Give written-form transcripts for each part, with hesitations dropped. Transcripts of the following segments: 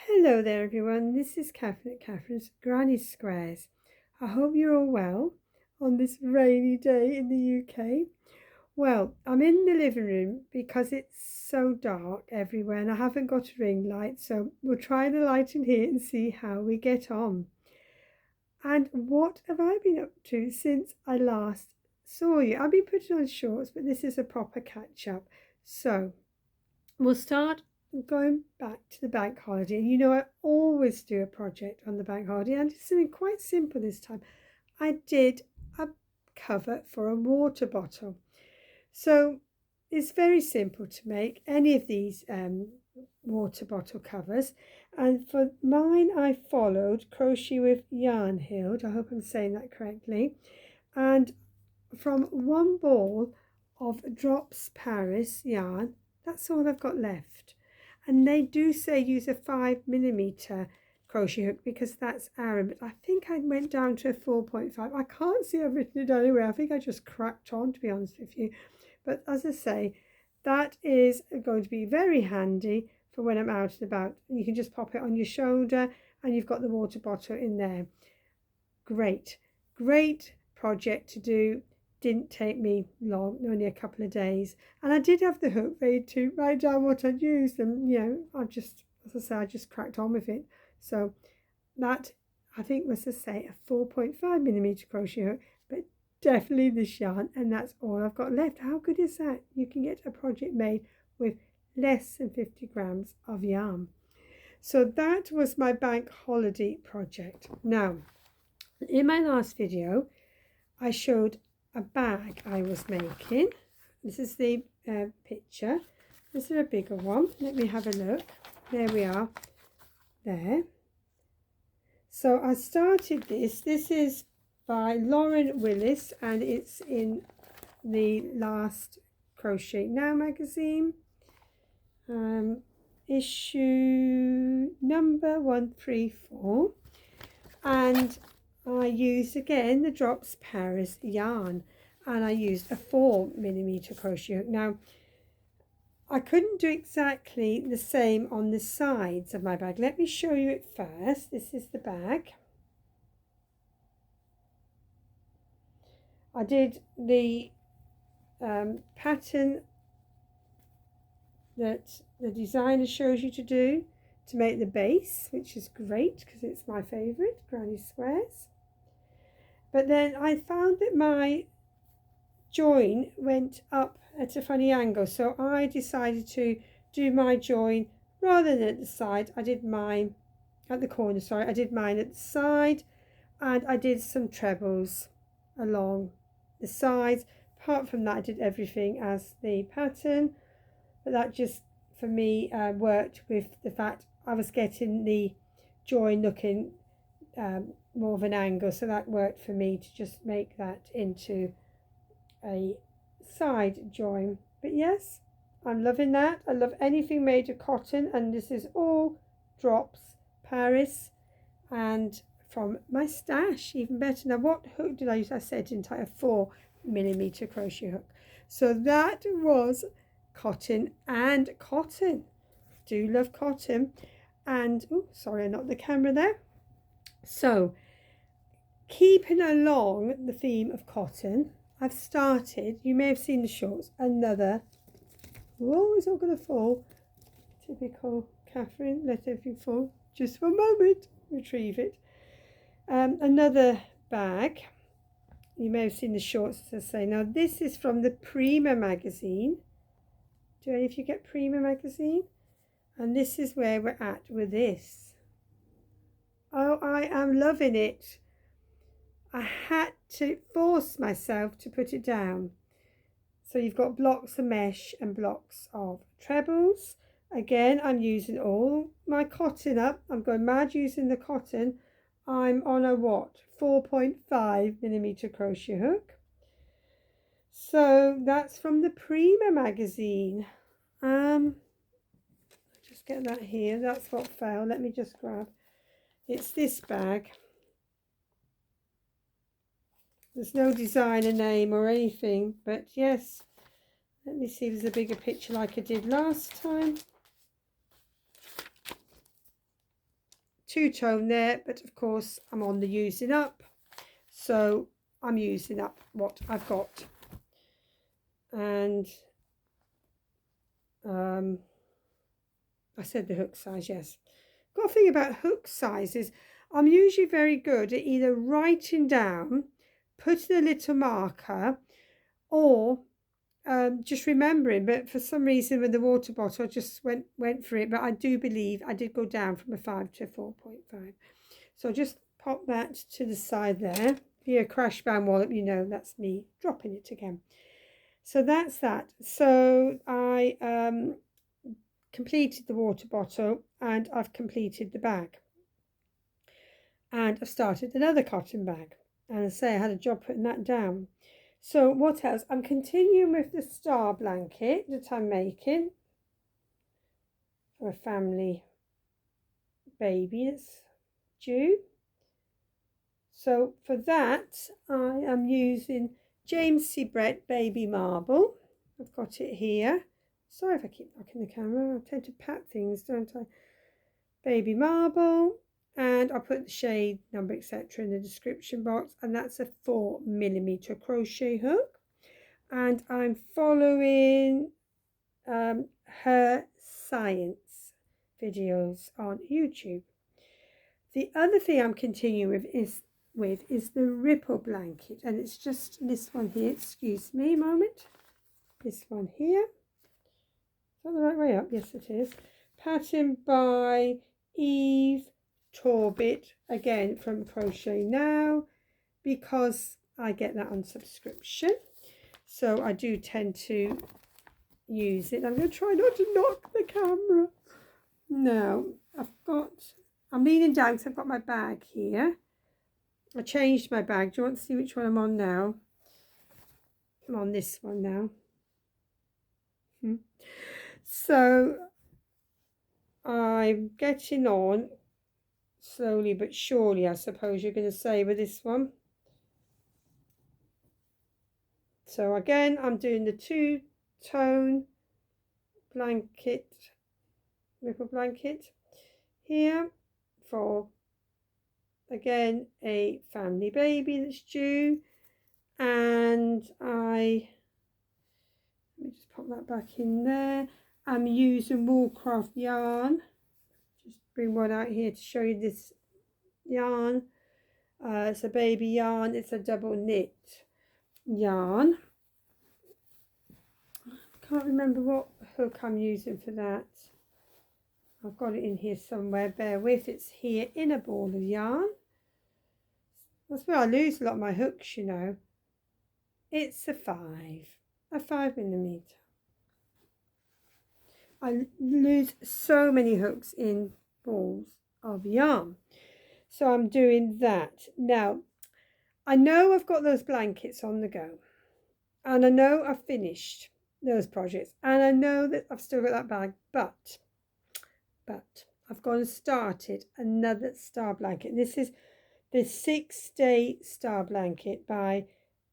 Hello there everyone, this is Catherine at Catherine's Granny Squares. I hope you're all well on this rainy day in the UK. Well, I'm in the living room because it's so dark everywhere and I haven't got a ring light, so we'll try the light in here and see how we get on. And what have I been up to since I last saw you? I've been putting on shorts, but this is a proper catch up. So we'll start going back to the bank holiday. You know, I always do a project on the bank holiday and it's something quite simple this time. I did a cover for a water bottle. So it's very simple to make any of these water bottle covers. And for mine, I followed Crochet with Yarn Hild. I hope I'm saying that correctly. And from one ball of Drops Paris yarn, that's all I've got left. And they do say use a 5mm crochet hook because that's Aran, but I think I went down to a 4.5. I can't see I've written it down anywhere. I think I just cracked on, to be honest with you. But as I say, that is going to be very handy for when I'm out and about. You can just pop it on your shoulder and you've got the water bottle in there. Great project to do. Didn't take me long, only a couple of days. And I did have the hook ready to write down what I'd used, and I just, as I say, I just cracked on with it. So that, I think, was to say a 4.5mm crochet hook, but definitely this yarn, and that's all I've got left. How good is that? You can get a project made with less than 50 grams of yarn. So that was my bank holiday project. Now, in my last video, I showed a bag I was making. This is the picture. This is a bigger one. Let me have a look. There we are. There. So I started this. This is by Lauren Willis and it's in the last Crochet Now magazine. Issue number 134. And I used again the Drops Paris yarn and I used a 4mm crochet hook. Now I couldn't do exactly the same on the sides of my bag. Let me show you it first. This is the bag. I did the pattern that the designer shows you to do to make the base, which is great because it's my favourite, Granny Squares. But then I found that my join went up at a funny angle, so I decided to do my join rather than at the side. I did mine at the corner, sorry, I did mine at the side, and I did some trebles along the sides. Apart from that, I did everything as the pattern, but that just for me worked with the fact I was getting the join looking more of an angle, so that worked for me to just make that into a side join. But yes, I'm loving that. I love anything made of cotton, and this is all Drops Paris and from my stash, even better. Now what hook did I use? I said, didn't I? A 4mm crochet hook. So that was cotton and cotton. Do love cotton. And oh, sorry, I knocked the camera there. So keeping along the theme of cotton, I've started, you may have seen the shorts, another, oh, it's all going to fall. Typical Catherine, let everything fall. Just for a moment, retrieve it. Another bag. You may have seen the shorts, as I say. Now this is from the Prima magazine. Do any of you get Prima magazine? And this is where we're at with this. Oh, I am loving it. I had to force myself to put it down. So you've got blocks of mesh and blocks of trebles. Again, I'm using all my cotton up. I'm going mad using the cotton. I'm on a what? 4.5mm crochet hook. So that's from the Prima magazine. Just get that here. That's what fell. Let me just grab. It's this bag. There's no designer name or anything, but yes, let me see if there's a bigger picture like I did last time. two-tone there, but of course I'm on the using up, so I'm using up what I've got. And I said the hook size, yes. Got a thing about hook sizes. I'm usually very good at either writing down, putting a little marker, or just remembering. But for some reason with the water bottle I just went for it, but I do believe I did go down from a 5 to 4.5. So just pop that to the side there. If you're a crash band wallop, you know that's me dropping it again. So that's that. So I completed the water bottle and I've completed the bag, and I've started another cotton bag, and I say I had a job putting that down. So what else? I'm continuing with the star blanket that I'm making for a family baby that's due. So for that I am using James C. Brett Baby Marble. I've got it here. Sorry if I keep knocking the camera. I tend to pat things, don't I? Baby Marble, and I'll put the shade number etc in the description box, and that's a 4mm crochet hook, and I'm following her science videos on YouTube. The other thing I'm continuing with is the ripple blanket, and it's just this one here. Excuse me a moment. This one here. Is that the right way up? Yes, it is. Pattern by Eve Torbit, again from Crochet Now, because I get that on subscription, so I do tend to use it. I'm going to try not to knock the camera. Now I'm leaning down because I've got my bag here. I changed my bag. Do you want to see which one I'm on now? I'm on this one now. So I'm getting on slowly but surely, I suppose you're going to say, with this one. So again, I'm doing the two-tone blanket, ripple blanket here for, again, a family baby that's due. And let me just pop that back in there. I'm using Woolcraft yarn. Just bring one out here to show you this yarn. It's a baby yarn. It's a double knit yarn. I can't remember what hook I'm using for that. I've got it in here somewhere. Bear with. It's here in a ball of yarn. That's where I lose a lot of my hooks, you know. It's a 5mm. I lose so many hooks in balls of yarn. So I'm doing that. Now, I know I've got those blankets on the go, and I know I've finished those projects, and I know that I've still got that bag, but I've gone and started another star blanket. This is the 6-day star blanket by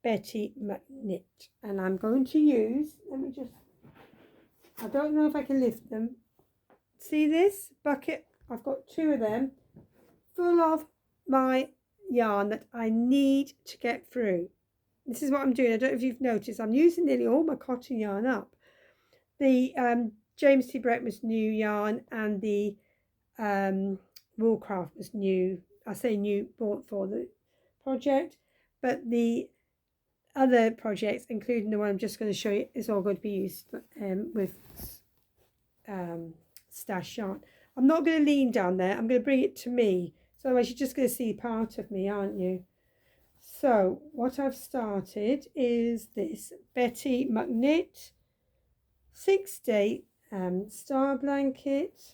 Betty McKnit, and I'm going to use, I don't know if I can lift them. See this bucket? I've got 2 of them full of my yarn that I need to get through. This is what I'm doing. I don't know if you've noticed, I'm using nearly all my cotton yarn up. The James T. Brett was new yarn, and the Woolcraft was new. I say new, bought for the project, but the other projects, including the one I'm just going to show you, is all going to be used with stash yarn. I'm not going to lean down there. I'm going to bring it to me. So otherwise you're just going to see part of me, aren't you? So what I've started is this Betty McKnit 6-day star blanket.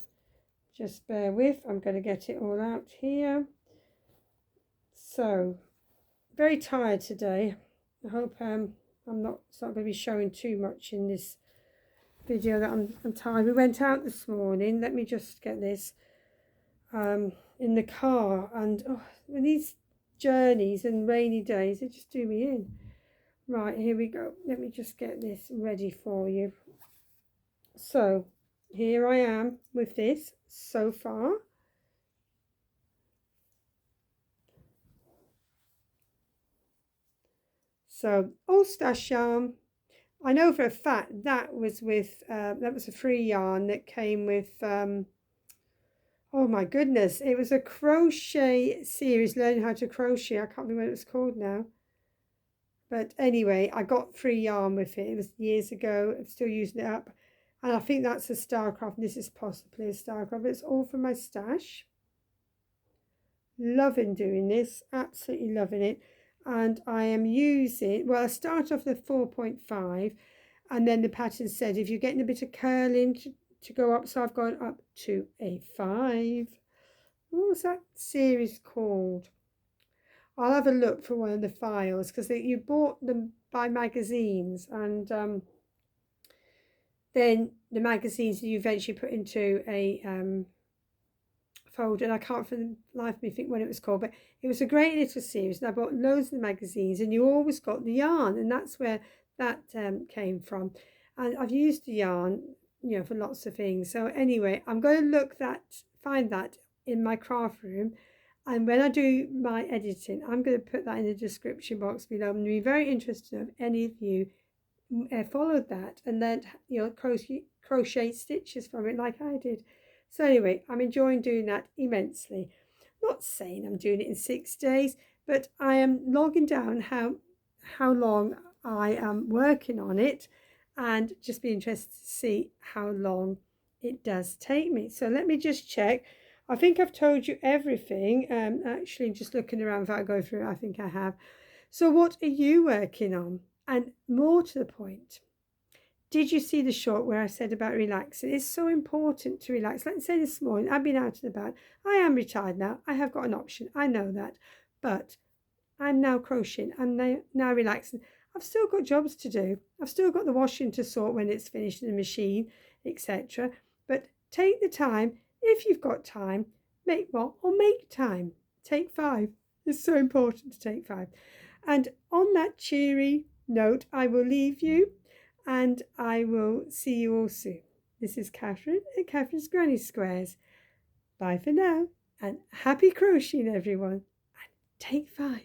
Just bear with. I'm going to get it all out here. So very tired today. I hope it's not going to be showing too much in this video that I'm tired. We went out this morning. Let me just get this in the car, and these journeys and rainy days, they just do me in. Right, here we go. Let me just get this ready for you. So here I am with this so far. So all stash yarn. I know for a fact that was with that was a free yarn that came with oh my goodness, it was a crochet series, learning how to crochet. I can't remember what it was called now. But anyway, I got free yarn with it. It was years ago. I'm still using it up. And I think that's a Starcraft. This is possibly a Starcraft. It's all from my stash. Loving doing this. Absolutely loving it. And I am using, well, I start off the 4.5. And then the pattern said if you're getting a bit of curling to go up. So I've gone up to a 5. What was that series called? I'll have a look for one of the files because you bought them by magazines, and then the magazines you eventually put into a folder, and I can't for the life of me think what it was called, but it was a great little series, and I bought loads of the magazines, and you always got the yarn, and that's where that came from. And I've used the yarn, you know, for lots of things. So anyway, I'm going to find that in my craft room. And when I do my editing, I'm going to put that in the description box below. I'm going to be very interested if any of you followed that and then, you know, crochet stitches from it like I did. So anyway, I'm enjoying doing that immensely. Not saying I'm doing it in 6 days, but I am logging down how long I am working on it, and just be interested to see how long it does take me. So let me just check. I think I've told you everything. Actually, just looking around without going through it, I think I have. So what are you working on? And more to the point, did you see the short where I said about relaxing? It's so important to relax. Let's say this morning, I've been out and about. I am retired now. I have got an option. I know that. But I'm now crocheting. I'm now relaxing. I've still got jobs to do. I've still got the washing to sort when it's finished in the machine, etc. But take the time. If you've got time, make time. Take 5. It's so important to take 5. And on that cheery note, I will leave you, and I will see you all soon. This is Catherine at Catherine's Granny Squares. Bye for now, and happy crocheting, everyone. And take 5.